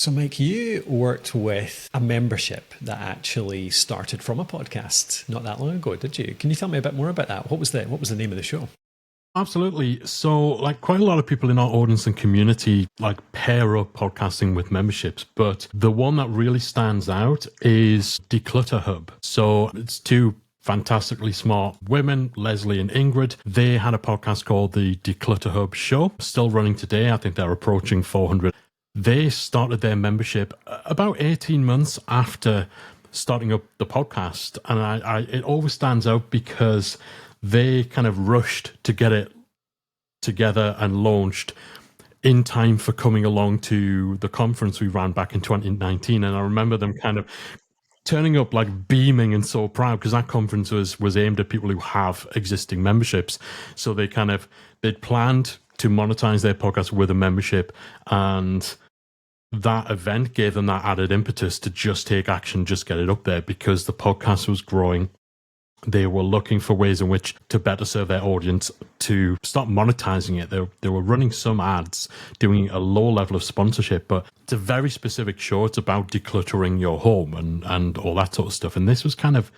So, Mike, you worked with a membership that actually started from a podcast not that long ago, did you? Can you tell me a bit more about that? What was the name of the show? Absolutely. So, like, quite a lot of people in our audience and community pair up podcasting with memberships, but the one that really stands out is DeclutterHub. So it's two fantastically smart women, Leslie and Ingrid. They had a podcast called the DeclutterHub Show, still running today. I think they're approaching 400. They started their membership about 18 months after starting up the podcast. And it always stands out because they kind of rushed to get it together and launched in time for coming along to the conference we ran back in 2019. And I remember them kind of turning up like beaming and so proud, because that conference was aimed at people who have existing memberships. So they'd planned to monetize their podcast with a membership, and that event gave them that added impetus to just take action, just get it up there, because the podcast was growing. They were looking for ways in which to better serve their audience, to start monetizing it. They were running some ads, doing a low level of sponsorship, but it's a very specific show. It's about decluttering your home and all that sort of stuff. And this was kind of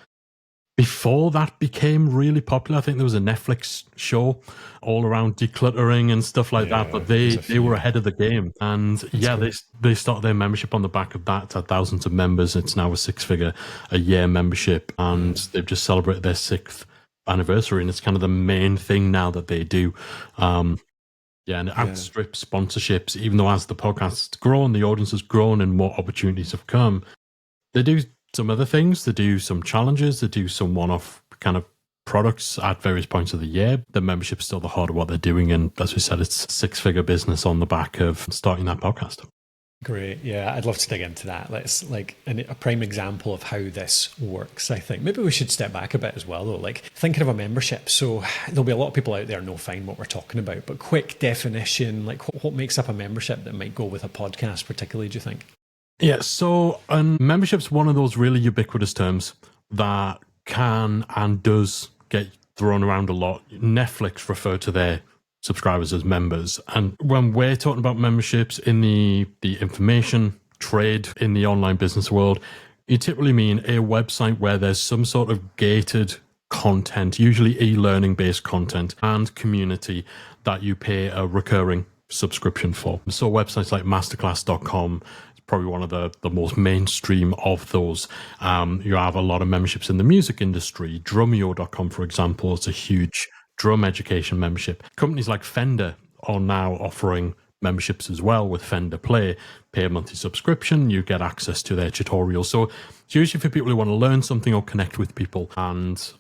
before that became really popular. I think there was a Netflix show all around decluttering and stuff like that, but they were ahead of the game. And they started their membership on the back of that. It's had thousands of members. It's now a 6-figure a year membership, and they've just celebrated their 6th anniversary, and it's kind of the main thing now that they do. And it outstrips sponsorships, even though as the podcast's grown, the audience has grown and more opportunities have come. They do some other things. They do some challenges. They do some one-off kind of products at various points of the year. The membership's still the heart of what they're doing. And as we said, it's a 6-figure business on the back of starting that podcast. Great. Yeah, I'd love to dig into that. Let's a prime example of how this works, I think. Maybe we should step back a bit as well, though. Like, thinking of a membership. So there'll be a lot of people out there know fine what we're talking about, but quick definition, like what makes up a membership that might go with a podcast particularly, do you think? Yeah, so membership's one of those really ubiquitous terms that can and does get thrown around a lot. Netflix refer to their subscribers as members. And when we're talking about memberships in the information trade, in the online business world, you typically mean a website where there's some sort of gated content, usually e-learning based content, and community that you pay a recurring subscription for. So websites like masterclass.com, probably one of the most mainstream of those. You have a lot of memberships in the music industry. Drumeo.com, for example, is a huge drum education membership. Companies like Fender are now offering memberships as well with Fender Play. Pay a monthly subscription, you get access to their tutorials. So it's usually for people who want to learn something or connect with people, and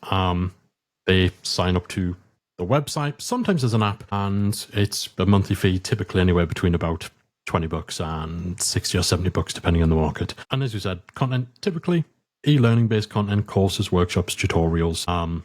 they sign up to the website. Sometimes there's an app, and it's a monthly fee, typically anywhere between about $20 and $60 or $70, depending on the market. And as you said, content, typically e-learning based content, courses, workshops, tutorials,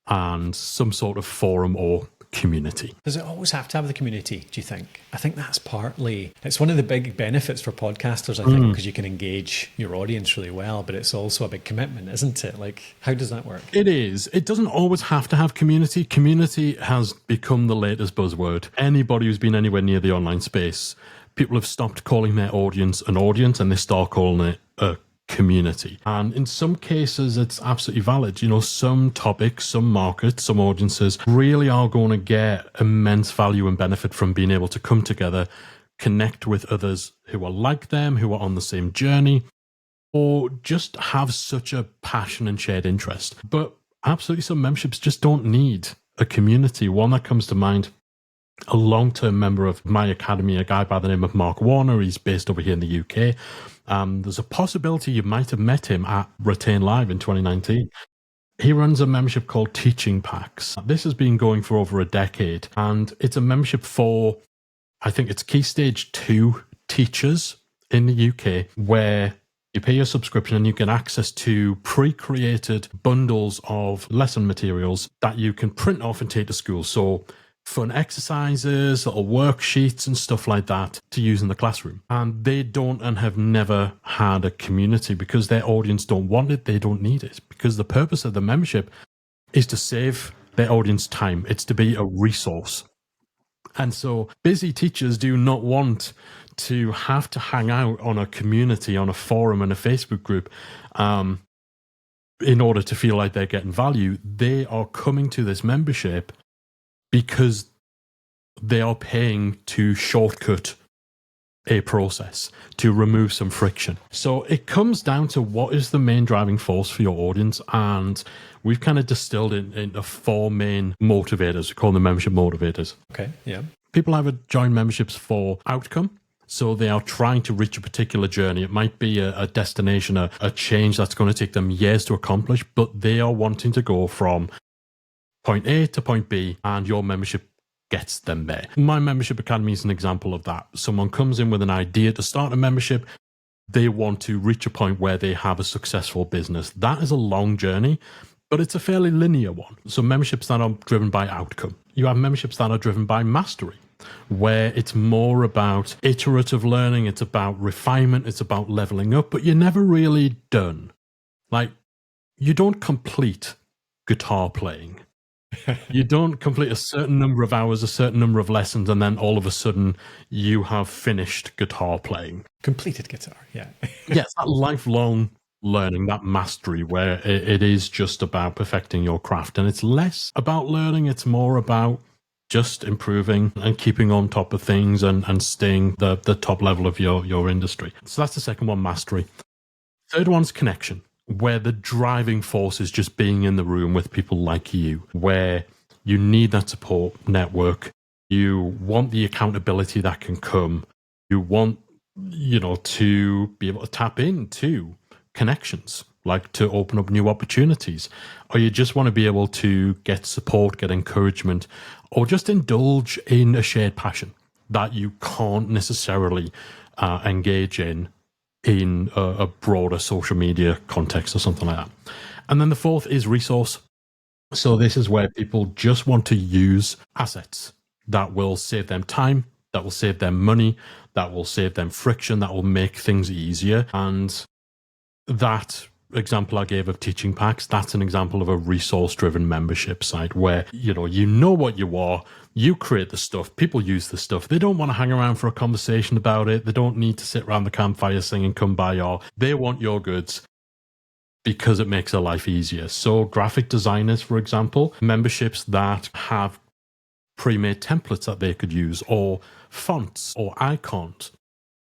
and some sort of forum or community. Does it always have to have the community, do you think? I think that's partly, it's one of the big benefits for podcasters, I think, because you can engage your audience really well, but it's also a big commitment, isn't it? Like, how does that work? It is. It doesn't always have to have community. Community has become the latest buzzword. Anybody who's been anywhere near the online space, people have stopped calling their audience an audience and they start calling it a community. And in some cases, it's absolutely valid. You know, some topics, some markets, some audiences really are going to get immense value and benefit from being able to come together, connect with others who are like them, who are on the same journey, or just have such a passion and shared interest. But absolutely, some memberships just don't need a community. One that comes to mind, a long-term member of my academy, a guy by the name of Mark Warner. He's based over here in the UK. There's a possibility you might have met him at Retain Live in 2019. He runs a membership called Teaching Packs. This has been going for over a decade, and it's a membership for, I think it's Key Stage 2 teachers in the UK, where you pay your subscription and you get access to pre-created bundles of lesson materials that you can print off and take to school. So fun exercises, little worksheets and stuff like that to use in the classroom. And they don't and have never had a community because their audience don't want it, they don't need it. Because the purpose of the membership is to save their audience time. It's to be a resource. And so busy teachers do not want to have to hang out on a community, on a forum and a Facebook group in order to feel like they're getting value. They are coming to this membership because they are paying to shortcut a process, to remove some friction. So it comes down to what is the main driving force for your audience. And we've kind of distilled it into 4 main motivators. We call them membership motivators. Okay, yeah. People either join memberships for outcome. So they are trying to reach a particular journey. It might be a destination, a change that's going to take them years to accomplish, but they are wanting to go from point A to point B, and your membership gets them there. My membership academy is an example of that. Someone comes in with an idea to start a membership. They want to reach a point where they have a successful business. That is a long journey, but it's a fairly linear one. So memberships that are driven by outcome. You have memberships that are driven by mastery, where it's more about iterative learning, it's about refinement, it's about leveling up, but you're never really done. Like, you don't complete guitar playing. You don't complete a certain number of hours, a certain number of lessons, and then all of a sudden you have finished guitar playing. Completed guitar, yeah. Yes, that lifelong learning, that mastery, where it is just about perfecting your craft. And it's less about learning, it's more about just improving and keeping on top of things and staying the top level of your industry. So that's the second one, mastery. Third one's connection, where the driving force is just being in the room with people like you, where you need that support network. You want the accountability that can come. You want, to be able to tap into connections, like to open up new opportunities, or you just want to be able to get support, get encouragement, or just indulge in a shared passion that you can't necessarily engage in a broader social media context or something like that. And then the fourth is resource. So this is where people just want to use assets that will save them time, that will save them money, that will save them friction, that will make things easier. And that example I gave of teaching packs, that's an example of a resource-driven membership site where, you know what you are, you create the stuff, people use the stuff. They don't want to hang around for a conversation about it. They don't need to sit around the campfire singing Kumbaya. They want your goods because it makes their life easier. So graphic designers, for example, memberships that have pre-made templates that they could use, or fonts or icons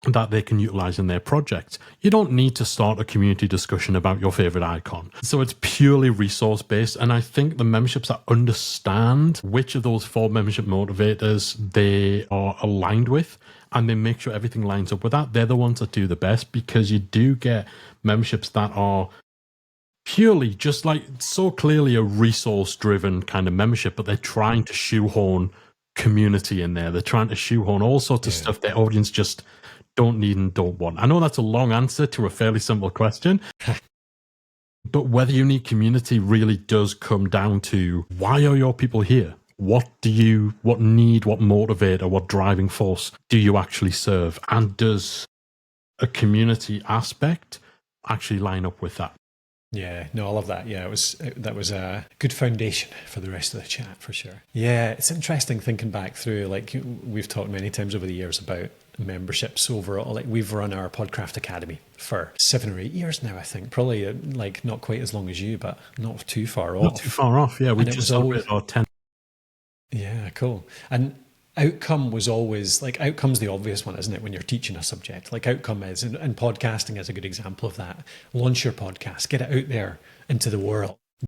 that they can utilize in their project. You don't need to start a community discussion about your favorite icon. So it's purely resource based. And I think the memberships that understand which of those 4 membership motivators they are aligned with, and they make sure everything lines up with that, they're the ones that do the best, because you do get memberships that are purely just like so clearly a resource driven kind of membership, but they're trying to shoehorn community in there. They're trying to shoehorn all sorts of stuff their audience just don't need and don't want. I know that's a long answer to a fairly simple question, but whether you need community really does come down to, why are your people here? What need, what motivator, what driving force do you actually serve? And does a community aspect actually line up with that? Yeah, no, I love that. Yeah, that was a good foundation for the rest of the chat, for sure. Yeah, it's interesting thinking back through, like we've talked many times over the years about memberships overall. Like we've run our Podcraft Academy for 7 or 8 years now, I think. Probably like not quite as long as you, but not too far off. Not too far off, yeah. We just celebrated our 10. Yeah, cool. And outcome was always, like, outcome's the obvious one, isn't it, when you're teaching a subject? Like outcome is, and podcasting is a good example of that. Launch your podcast, get it out there into the world.